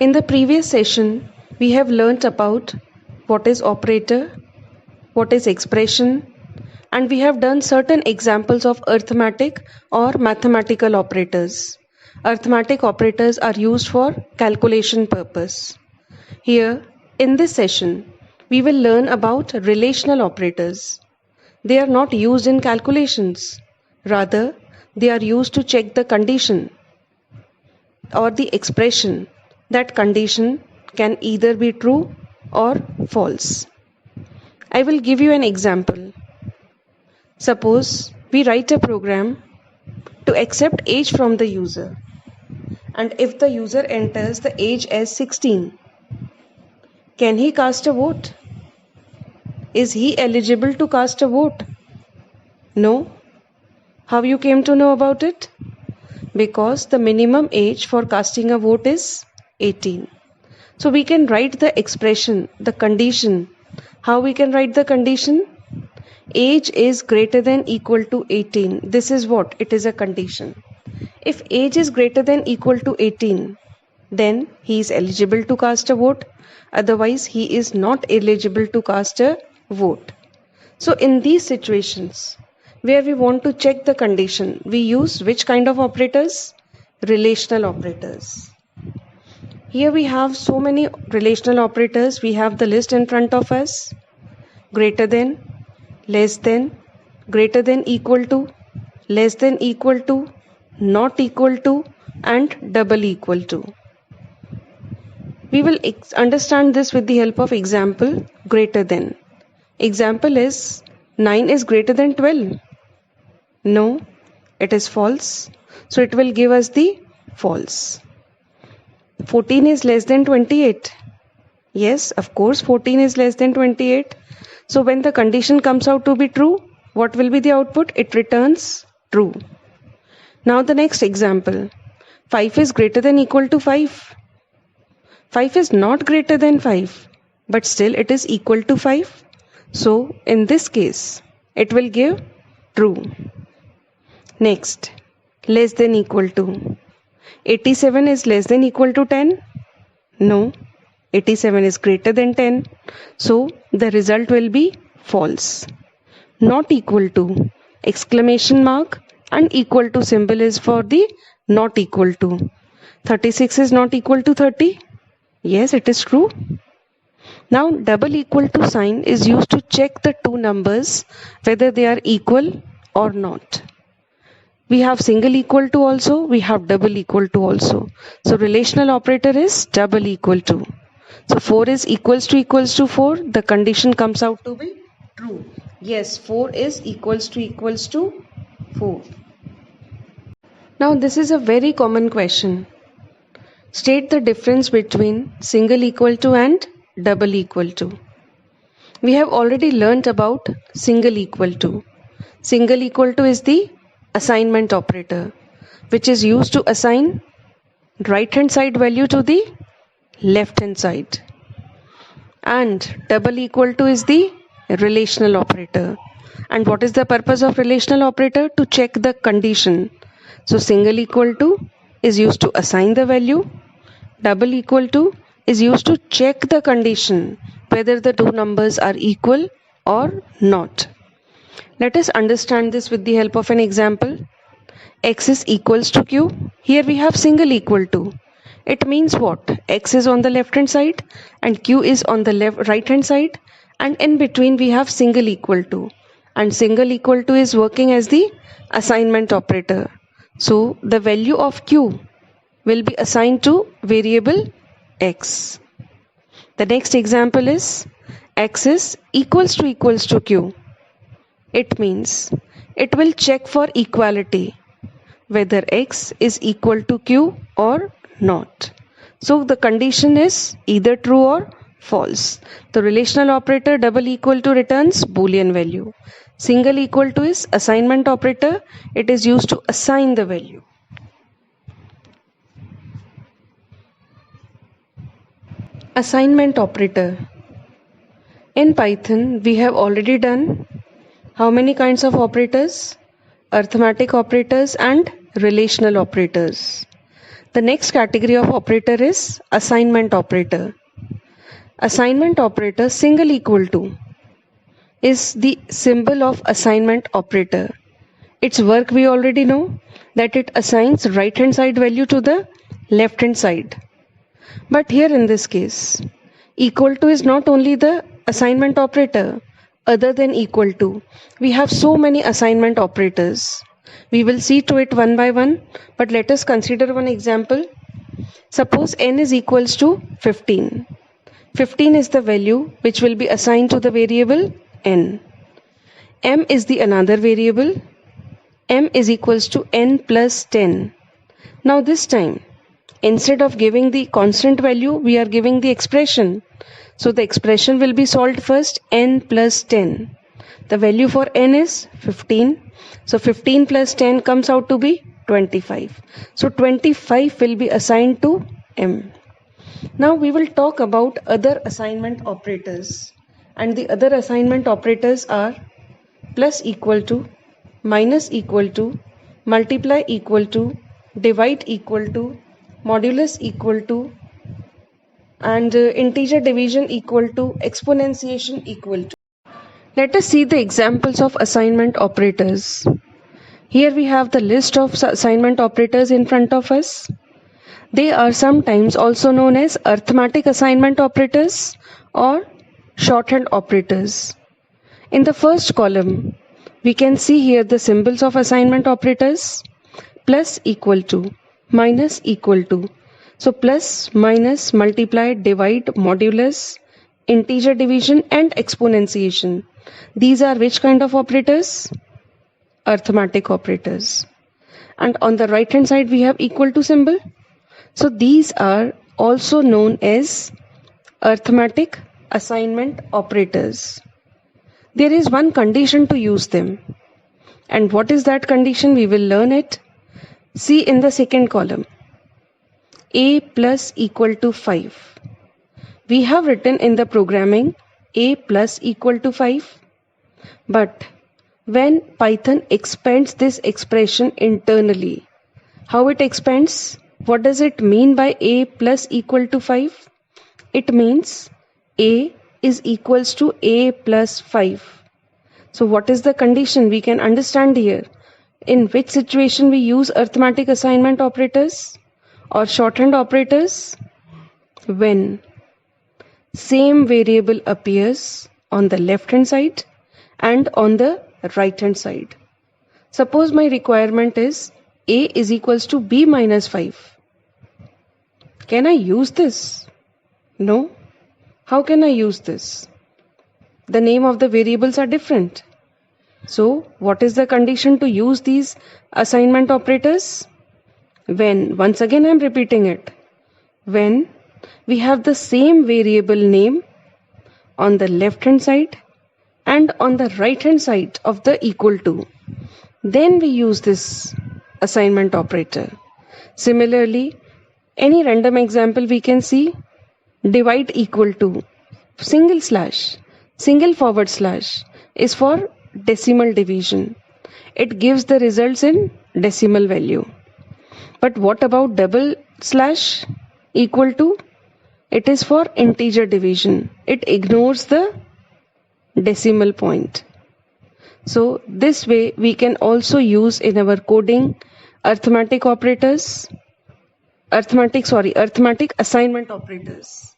In the previous session, we have learnt about what is operator, what is expression, and we have done certain examples of arithmetic or mathematical operators. Arithmetic operators are used for calculation purpose. Here, in this session, we will learn about relational operators. They are not used in calculations. Rather, they are used to check the condition or the expression. That condition can either be true or false. I will give you an example. Suppose we write a program to accept age from the user, and if the user enters the age as 16, can he cast a vote? Is he eligible to cast a vote? No. How you came to know about it? Because the minimum age for casting a vote is 18. So we can write the expression, the condition. How we can write the condition? Age is greater than equal to 18. This is what? It is a condition. If age is greater than equal to 18, then he is eligible to cast a vote. Otherwise, he is not eligible to cast a vote. So in these situations, where we want to check the condition, we use which kind of operators? Relational operators. Here we have so many relational operators. We have the list in front of us. Greater than, less than, greater than equal to, less than equal to, not equal to, and double equal to. We will understand this with the help of example greater than. Example is 9 is greater than 12. No, it is false. So it will give us the false. 14 is less than 28. Yes, of course, 14 is less than 28. So when the condition comes out to be true, what will be the output? It returns true. Now the next example. 5 is greater than equal to 5. 5 is not greater than 5, but still it is equal to 5. So in this case, it will give true. Next, less than equal to. 87 is less than equal to 10? No, 87 is greater than 10. So the result will be false. Not equal to, exclamation mark, and equal to symbol is for the not equal to. 36 is not equal to 30? Yes, it is true. Now double equal to sign is used to check the two numbers whether they are equal or not. We have single equal to also, we have double equal to also. So relational operator is double equal to. So 4 is equals to 4. The condition comes out to be true. Yes, 4 is equals to 4. Now this is a very common question. State the difference between single equal to and double equal to. We have already learnt about single equal to. Single equal to is the assignment operator, which is used to assign right hand side value to the left hand side. And double equal to is the relational operator. And what is the purpose of relational operator? To check the condition. So single equal to is used to assign the value. Double equal to is used to check the condition whether the two numbers are equal or not. Let us understand this with the help of an example. X is equals to Q. Here we have single equal to. It means what? X is on the left hand side and Q is on the right hand side, and in between we have single equal to. And single equal to is working as the assignment operator. So the value of Q will be assigned to variable X. The next example is X is equals to Q. It means it will check for equality whether X is equal to Q or not. So the condition is either true or false. The relational operator double equal to returns Boolean value. Single equal to is assignment operator. It is used to assign the value. Assignment operator. In Python, we have already done how many kinds of operators? Arithmetic operators and relational operators. The next category of operator is assignment operator. Assignment operator single equal to is the symbol of assignment operator. Its work we already know, that it assigns right hand side value to the left hand side. But here in this case, equal to is not only the assignment operator. Other than equal to, we have so many assignment operators. We will see to it one by one, but let us consider one example. Suppose n is equals to 15. 15 is the value which will be assigned to the variable n. M is the another variable. M is equals to n plus 10. Now this time, instead of giving the constant value, we are giving the expression. So the expression will be solved first, n plus 10. The value for n is 15. So 15 plus 10 comes out to be 25. So 25 will be assigned to m. Now we will talk about other assignment operators. And the other assignment operators are plus equal to, minus equal to, multiply equal to, divide equal to, modulus equal to, and integer division equal to, exponentiation equal to. Let us see the examples of assignment operators. Here we have the list of assignment operators in front of us. They are sometimes also known as arithmetic assignment operators or shorthand operators. In the first column, we can see here the symbols of assignment operators: plus equal to, minus equal to. So plus, minus, multiply, divide, modulus, integer division and exponentiation. These are which kind of operators? Arithmetic operators. And on the right hand side we have equal to symbol. So these are also known as arithmetic assignment operators. There is one condition to use them. And what is that condition? We will learn it. See in the second column. A plus equal to 5. We have written in the programming a plus equal to 5. But when Python expands this expression internally, how it expands? What does it mean by a plus equal to 5? It means a is equals to a plus 5. So what is the condition? We can understand here. In which situation we use arithmetic assignment operators or shorthand operators? When same variable appears on the left hand side and on the right hand side. Suppose my requirement is a is equals to b minus 5. Can I use this? No. How can I use this? The name of the variables are different. So what is the condition to use these assignment operators? When, once again I am repeating it, when we have the same variable name on the left hand side and on the right hand side of the equal to, then we use this assignment operator. Similarly, any random example we can see, divide equal to, single slash, single forward slash is for decimal division. It gives the results in decimal value. But what about double slash equal to? It is for integer division. It ignores the decimal point. So this way we can also use in our coding arithmetic assignment operators.